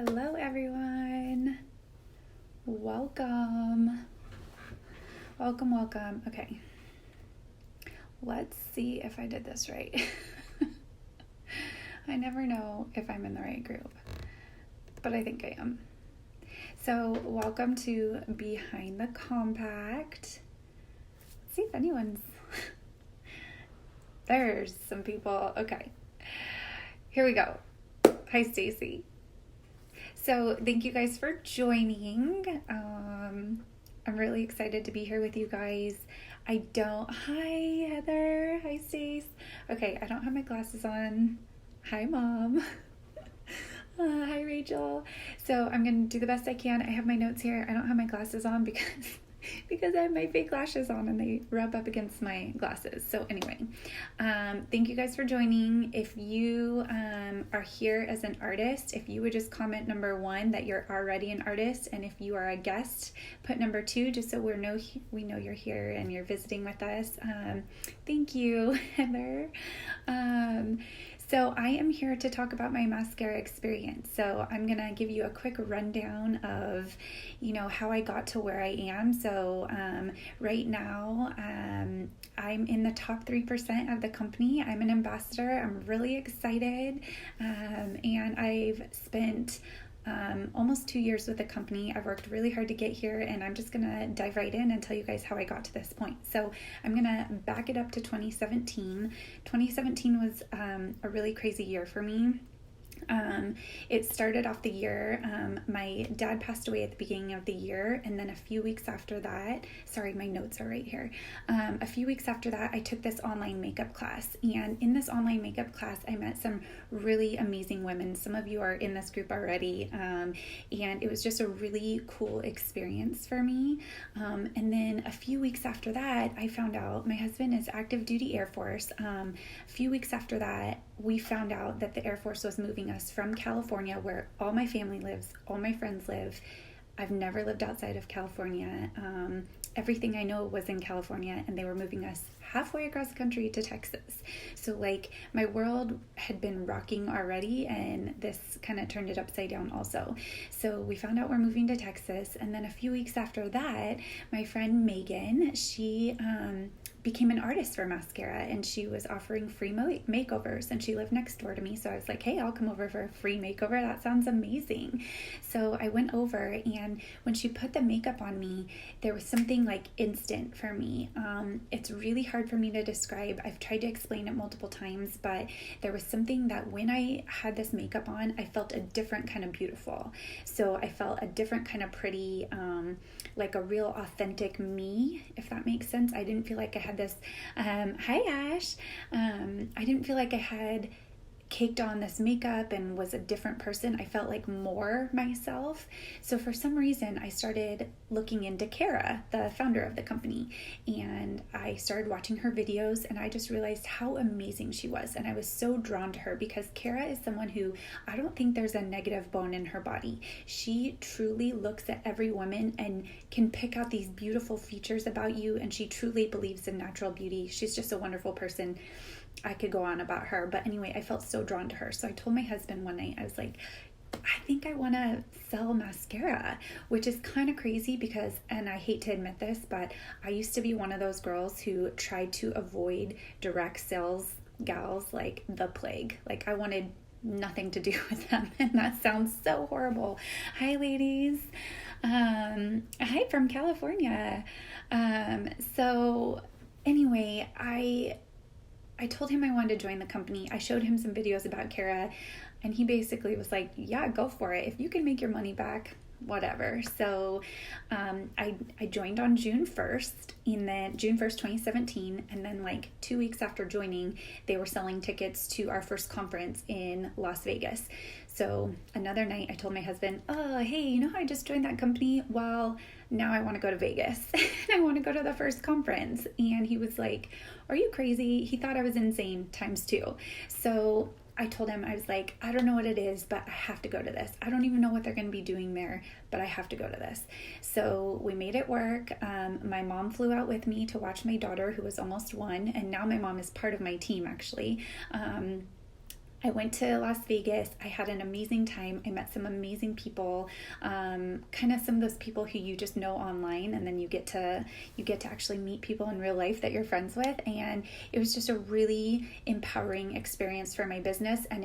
Hello everyone. Welcome. Welcome. Okay. Let's see if I did this right. I never know if I'm in the right group, but I think I am. So welcome to Behind the Compact. Let's see if anyone's... There's some people. Okay. Here we go. Hi, Stacy. So thank you guys for joining. I'm really excited to be here with you guys. Hi Heather. Hi Stace. Okay, I don't have my glasses on. Hi Mom. Hi Rachel. So I'm going to do the best I can. I have my notes here. I don't have my glasses on because I have my fake lashes on and they rub up against my glasses. So anyway, thank you guys for joining. If you are here as an artist, if you would just comment number 1 that you're already an artist, and if you are a guest, put number 2 just so we know you're here and you're visiting with us. Thank you, Heather. So I am here to talk about my mascara experience. So I'm going to give you a quick rundown of, how I got to where I am. So right now, I'm in the top 3% of the company. I'm an ambassador. I'm really excited. And I've spent almost 2 years with the company. I've worked really hard to get here, and I'm just gonna dive right in and tell you guys how I got to this point. So I'm gonna back it up to 2017. 2017 was a really crazy year for me. It started off the year, my dad passed away at the beginning of the year, and then a few weeks after that, sorry, my notes are right here. A few weeks after that, I took this online makeup class, and in this online makeup class, I met some really amazing women. Some of you are in this group already, and it was just a really cool experience for me. And then a few weeks after that, I found out my husband is active duty Air Force. A few weeks after that, we found out that the Air Force was moving us from California, where all my family lives, all my friends live. I've never lived outside of California. Everything I know was in California, and they were moving us halfway across the country to Texas. So my world had been rocking already, and this kind of turned it upside down also. So we found out we're moving to Texas, and then a few weeks after that, my friend Megan, she became an artist for mascara, and she was offering free makeovers, and she lived next door to me. So I was like, hey, I'll come over for a free makeover. That sounds amazing. So I went over, and when she put the makeup on me, there was something instant for me. It's really hard for me to describe. I've tried to explain it multiple times, but there was something that when I had this makeup on, I felt a different kind of beautiful. So I felt a different kind of pretty, like a real authentic me, if that makes sense. I didn't feel like I had this, hi Ash, I didn't feel like I had caked on this makeup and was a different person. I felt like more myself. So for some reason, I started looking into Kara, the founder of the company, and I started watching her videos, and I just realized how amazing she was. And I was so drawn to her because Kara is someone who, I don't think there's a negative bone in her body. She truly looks at every woman and can pick out these beautiful features about you, and she truly believes in natural beauty. She's just a wonderful person. I could go on about her, but anyway, I felt so drawn to her. So I told my husband one night, I was like, I think I want to sell mascara, which is kind of crazy because, and I hate to admit this, but I used to be one of those girls who tried to avoid direct sales gals like the plague. Like I wanted nothing to do with them, and that sounds so horrible. Hi ladies. Hi from California. So anyway, I told him I wanted to join the company. I showed him some videos about Kara, and he basically was like, yeah, go for it. If you can make your money back, whatever. So I joined on June 1st, and then June 1st, 2017. And then 2 weeks after joining, they were selling tickets to our first conference in Las Vegas. So another night I told my husband, oh, hey, I just joined that company. Well, now I want to go to Vegas and I want to go to the first conference. And he was like, are you crazy? He thought I was insane times 2. So I told him, I was like, I don't know what it is, but I have to go to this. I don't even know what they're going to be doing there, but I have to go to this. So we made it work. My mom flew out with me to watch my daughter, who was almost 1. And now my mom is part of my team, actually. I went to Las Vegas. I had an amazing time. I met some amazing people, kind of some of those people who you just know online, and then you get to actually meet people in real life that you're friends with. And it was just a really empowering experience for my business, and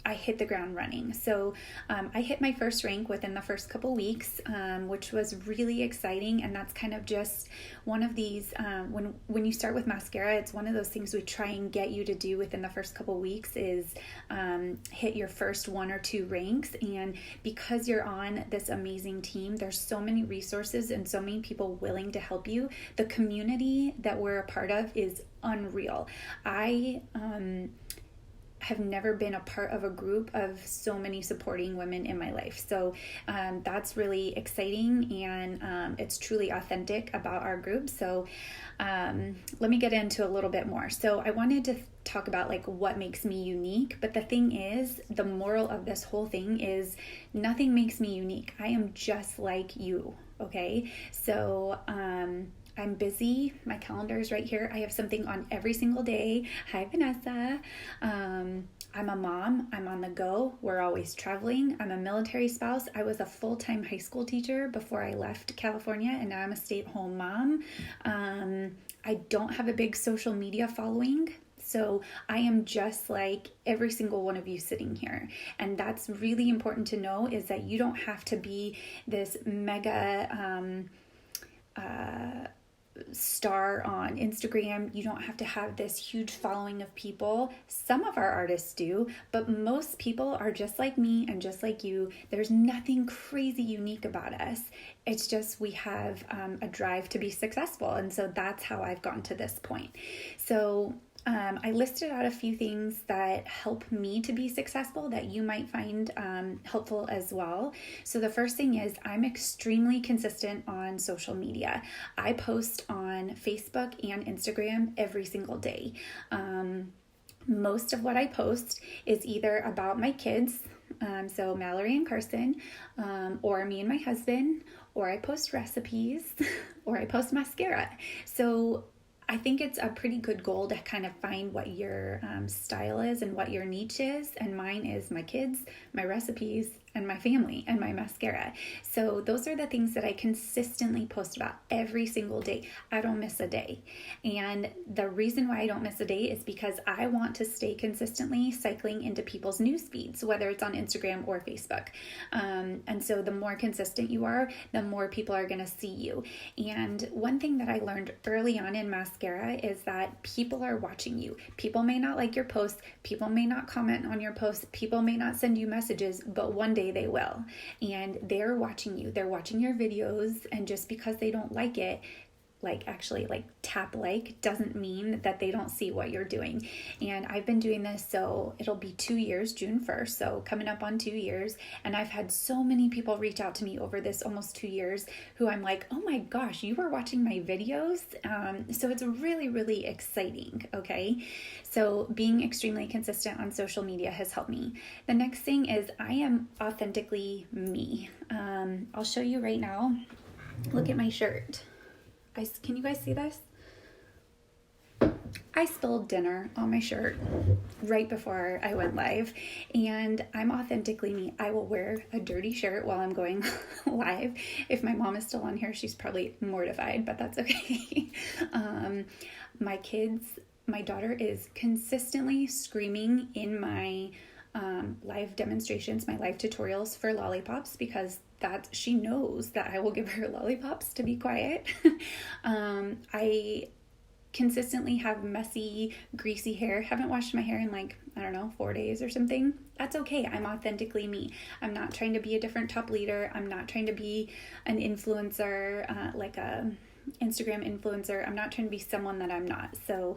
I hit the ground running. So I hit my first rank within the first couple weeks, which was really exciting. And that's kind of just one of these, when you start with mascara, it's one of those things we try and get you to do within the first couple weeks is hit your first 1 or 2 ranks. And because you're on this amazing team, there's so many resources and so many people willing to help you. The community that we're a part of is unreal. I have never been a part of a group of so many supporting women in my life. So that's really exciting, and it's truly authentic about our group. So let me get into a little bit more. So I wanted to talk about like what makes me unique, but the thing is, the moral of this whole thing is nothing makes me unique. I am just like you, okay? So I'm busy. My calendar is right here. I have something on every single day. Hi, Vanessa. I'm a mom. I'm on the go. We're always traveling. I'm a military spouse. I was a full-time high school teacher before I left California, and now I'm a stay-at-home mom. I don't have a big social media following. So I am just like every single one of you sitting here. And that's really important to know, is that you don't have to be this mega star on Instagram. You don't have to have this huge following of people. Some of our artists do, but most people are just like me and just like you. There's nothing crazy unique about us. It's just we have a drive to be successful. And so that's how I've gotten to this point. So I listed out a few things that help me to be successful that you might find helpful as well. So the first thing is I'm extremely consistent on social media. I post on Facebook and Instagram every single day. Most of what I post is either about my kids, so Mallory and Carson, or me and my husband, or I post recipes, or I post mascara. So I think it's a pretty good goal to kind of find what your style is and what your niche is. And mine is my kids, my recipes, and my family, and my mascara. So those are the things that I consistently post about every single day. I don't miss a day. And the reason why I don't miss a day is because I want to stay consistently cycling into people's news feeds, whether it's on Instagram or Facebook. And so the more consistent you are, the more people are going to see you. And one thing that I learned early on in mascara is that people are watching you. People may not like your posts. People may not comment on your posts. People may not send you messages, but one day they will. And they're watching you. They're watching your videos. And just because they don't like it, tap like doesn't mean that they don't see what you're doing. And I've been doing this, so it'll be 2 years, June 1st. So coming up on 2 years. And I've had so many people reach out to me over this almost 2 years who I'm like, oh my gosh, you were watching my videos. So it's really, really exciting. Okay. So being extremely consistent on social media has helped me. The next thing is I am authentically me. I'll show you right now. Look at my shirt. Can you guys see this? I spilled dinner on my shirt right before I went live, and I'm authentically me. I will wear a dirty shirt while I'm going live. If my mom is still on here, she's probably mortified, but that's okay. My kids, my daughter is consistently screaming in my live demonstrations, my live tutorials for lollipops, because she knows that I will give her lollipops to be quiet. I consistently have messy, greasy hair. Haven't washed my hair in 4 days or something. That's okay. I'm authentically me. I'm not trying to be a different top leader. I'm not trying to be an influencer, like a Instagram influencer. I'm not trying to be someone that I'm not. So,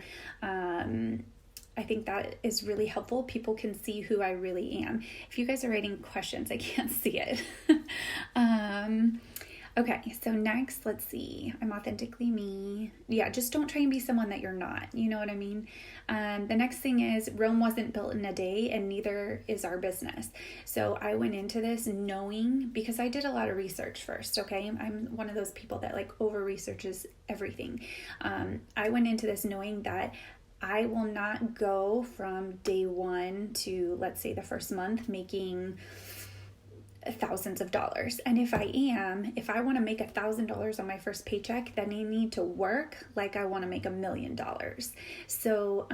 I think that is really helpful. People can see who I really am. If you guys are writing questions, I can't see it. Okay, so next, let's see. I'm authentically me. Yeah, just don't try and be someone that you're not. You know what I mean? The next thing is Rome wasn't built in a day, and neither is our business. So I went into this knowing, because I did a lot of research first, okay? I'm one of those people that over researches everything. I went into this knowing that I will not go from day one to, let's say, the first month making thousands of dollars. And if I want to make $1,000 on my first paycheck, then I need to work like I want to make $1 million. So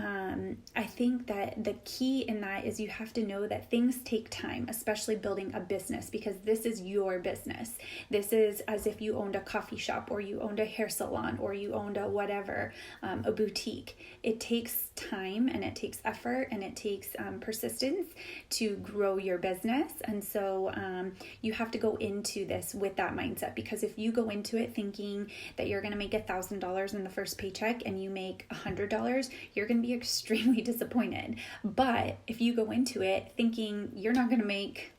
I think that the key in that is you have to know that things take time, especially building a business, because this is your business. This is as if you owned a coffee shop, or you owned a hair salon, or you owned a whatever, a boutique. It takes time, and it takes effort, and it takes persistence to grow your business. And so you have to go into this with that mindset, because if you go into it thinking that you're going to make $1,000 in the first paycheck and you make $100, you're going to be extremely disappointed. But if you go into it thinking you're not going to make,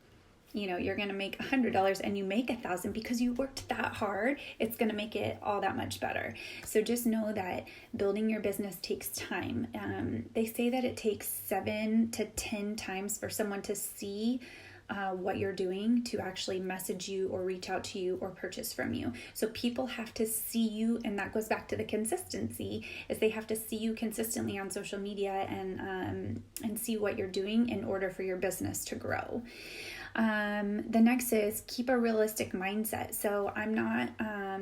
you're going to make $100 and you make $1,000 because you worked that hard, it's going to make it all that much better. So just know that building your business takes time. They say that it takes 7 to 10 times for someone to see what you're doing to actually message you or reach out to you or purchase from you. So people have to see you, and that goes back to the consistency, is they have to see you consistently on social media and see what you're doing in order for your business to grow. The next is keep a realistic mindset. So I'm not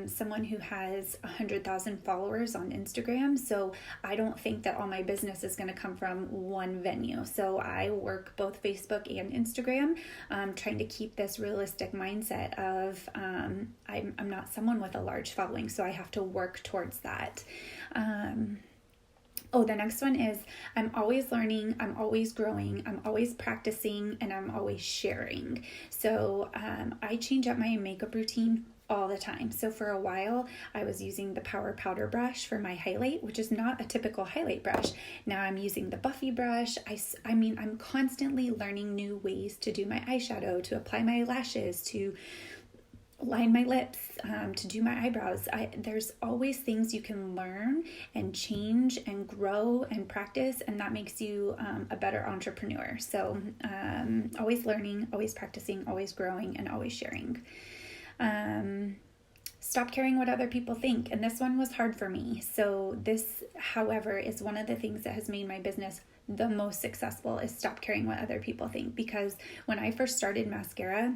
someone who has 100,000 followers on Instagram, so I don't think that all my business is going to come from one venue. So I work both Facebook and Instagram, trying to keep this realistic mindset of I'm not someone with a large following, so I have to work towards that. The next one is I'm always learning, I'm always growing, I'm always practicing, and I'm always sharing. So I change up my makeup routine all the time. So for a while, I was using the Power Powder brush for my highlight, which is not a typical highlight brush. Now I'm using the Buffy brush. I'm constantly learning new ways to do my eyeshadow, to apply my lashes, to line my lips, to do my eyebrows. There's always things you can learn and change and grow and practice, and that makes you a better entrepreneur. So always learning, always practicing, always growing, and always sharing. Stop caring what other people think. And this one was hard for me. So this, however, is one of the things that has made my business the most successful, is stop caring what other people think. Because when I first started mascara,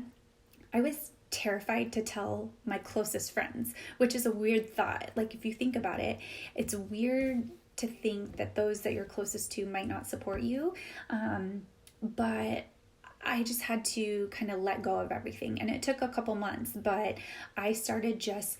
I was terrified to tell my closest friends, which is a weird thought. Like, if you think about it, it's weird to think that those that you're closest to might not support you. But I just had to kind of let go of everything. And it took a couple months, but I started just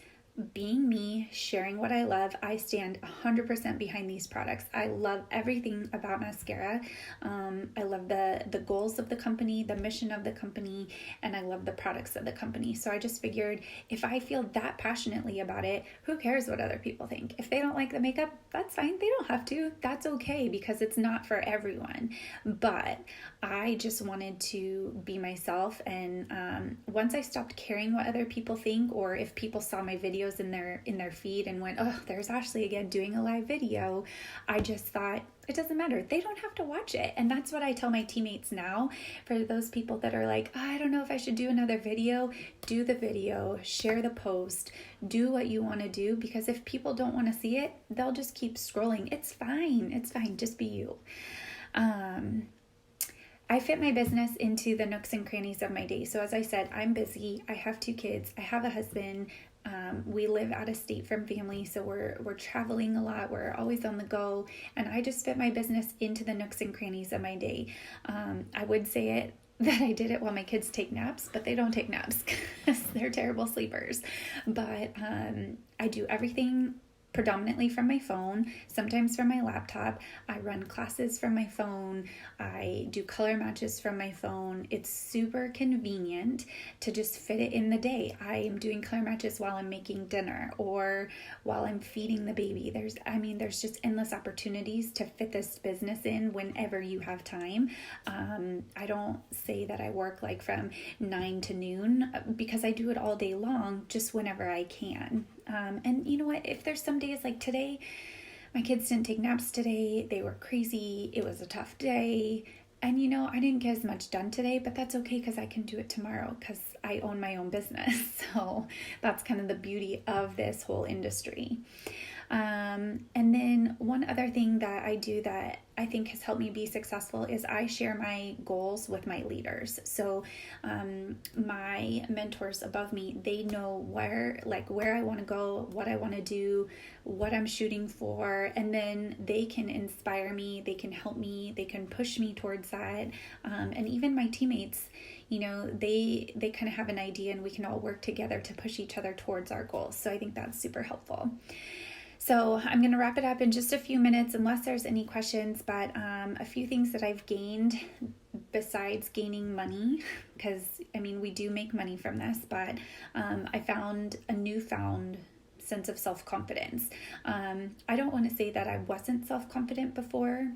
being me, sharing what I love. I stand 100% behind these products. I love everything about mascara. I love the goals of the company, the mission of the company, and I love the products of the company. So I just figured, if I feel that passionately about it, who cares what other people think? If they don't like the makeup, that's fine. They don't have to. That's okay, because it's not for everyone. But I just wanted to be myself. And once I stopped caring what other people think, or if people saw my videos in their feed and went, oh, there's Ashley again doing a live video, I just thought, it doesn't matter. They don't have to watch it. And that's what I tell my teammates now. For those people that are like, oh, I don't know if I should do another video, do the video, share the post, do what you want to do, because if people don't want to see it, they'll just keep scrolling. It's fine. It's fine. Just be you. I fit my business into the nooks and crannies of my day. So as I said, I'm busy. I have 2 kids. I have a husband. We live out of state from family, so we're traveling a lot. We're always on the go, and I just fit my business into the nooks and crannies of my day. I would say it that I did it while my kids take naps, but they don't take naps because they're terrible sleepers. But I do everything predominantly from my phone, sometimes from my laptop. I run classes from my phone. I do color matches from my phone. It's super convenient to just fit it in the day. I am doing color matches while I'm making dinner or while I'm feeding the baby. There's just endless opportunities to fit this business in whenever you have time. I don't say that I work like from 9 to noon because I do it all day long, just whenever I can. And you know what, if there's some days like today, my kids didn't take naps today, they were crazy, it was a tough day, and I didn't get as much done today, but that's okay because I can do it tomorrow because I own my own business. So that's kind of the beauty of this whole industry. And then one other thing that I do that I think has helped me be successful is I share my goals with my leaders. So my mentors above me, they know where I want to go, what I want to do, what I'm shooting for, and then they can inspire me, they can help me, they can push me towards that. And even my teammates, they kind of have an idea, and we can all work together to push each other towards our goals. So I think that's super helpful. So I'm going to wrap it up in just a few minutes, unless there's any questions, but a few things that I've gained besides gaining money, because we do make money from this, but I found a newfound sense of self-confidence. I don't want to say that I wasn't self-confident before,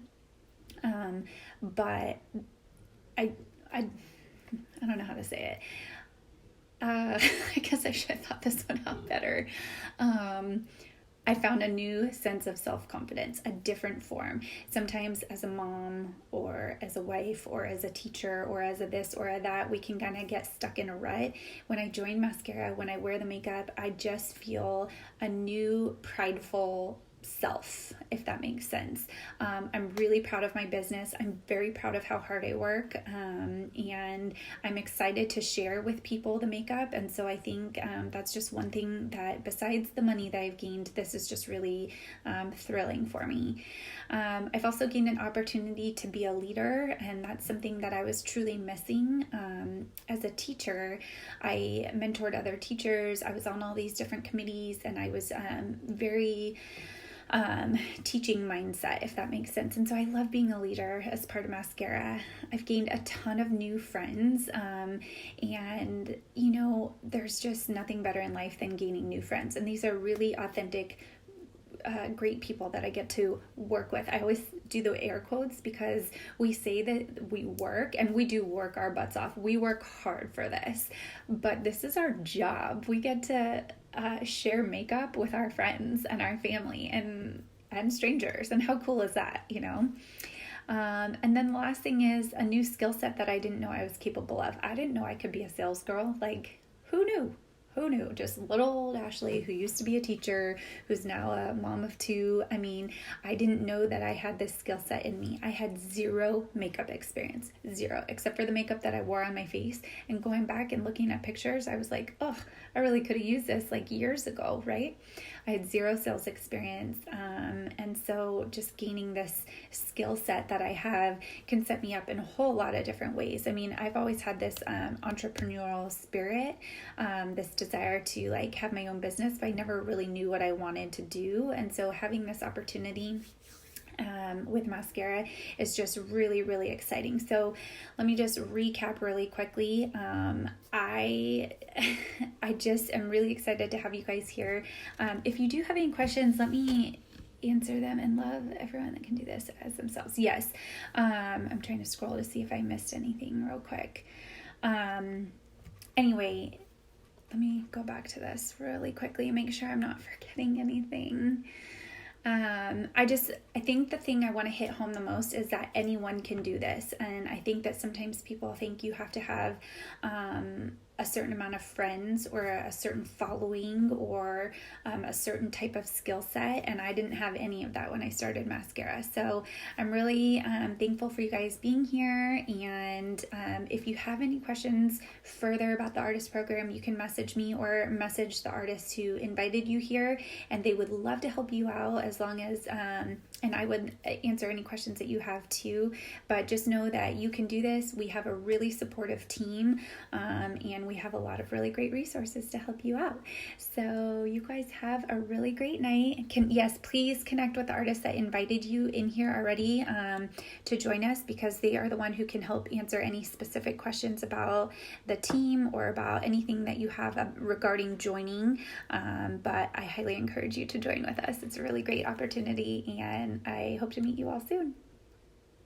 but I don't know how to say it. I guess I should have thought this one out better. I found a new sense of self-confidence, a different form. Sometimes as a mom or as a wife or as a teacher or as a this or a that, we can kind of get stuck in a rut. When I join mascara, when I wear the makeup, I just feel a new prideful self, if that makes sense. I'm really proud of my business. I'm very proud of how hard I work, and I'm excited to share with people the makeup. And so I think that's just one thing that, besides the money that I've gained, this is just really thrilling for me. I've also gained an opportunity to be a leader, and that's something that I was truly missing. As a teacher, I mentored other teachers. I was on all these different committees, and I was very teaching mindset, if that makes sense. And so I love being a leader as part of mascara. I've gained a ton of new friends, and there's just nothing better in life than gaining new friends. And these are really authentic, great people that I get to work with. I always do the air quotes because we say that we work, and we do work our butts off. We work hard for this, but this is our job. We get to share makeup with our friends and our family and strangers. And how cool is that, And then the last thing is a new skill set that I didn't know I was capable of. I didn't know I could be a sales girl. Who knew? Who knew? Just little old Ashley, who used to be a teacher, who's now a mom of two. I didn't know that I had this skill set in me. I had zero makeup experience, zero, except for the makeup that I wore on my face. And going back and looking at pictures, I was like, oh, I really could have used this years ago, right? I had zero sales experience. And so just gaining this skill set that I have can set me up in a whole lot of different ways. I've always had this entrepreneurial spirit, this desire to have my own business, but I never really knew what I wanted to do. And so having this opportunity with mascara is just really, really exciting. So let me just recap really quickly. I just am really excited to have you guys here. If you do have any questions, let me answer them, and love everyone that can do this as themselves. Yes. I'm trying to scroll to see if I missed anything real quick. Anyway, let me go back to this really quickly and make sure I'm not forgetting anything. I think the thing I want to hit home the most is that anyone can do this. And I think that sometimes people think you have to have a certain amount of friends or a certain following or a certain type of skill set. And I didn't have any of that when I started mascara. So I'm really thankful for you guys being here. And if you have any questions further about the artist program, you can message me or message the artist who invited you here. And they would love to help you out, as long as, and I would answer any questions that you have too. But just know that you can do this. We have a really supportive team, and we have a lot of really great resources to help you out. So you guys have a really great night. Yes, please connect with the artists that invited you in here already to join us, because they are the one who can help answer any specific questions about the team or about anything that you have regarding joining. But I highly encourage you to join with us. It's a really great opportunity, and I hope to meet you all soon.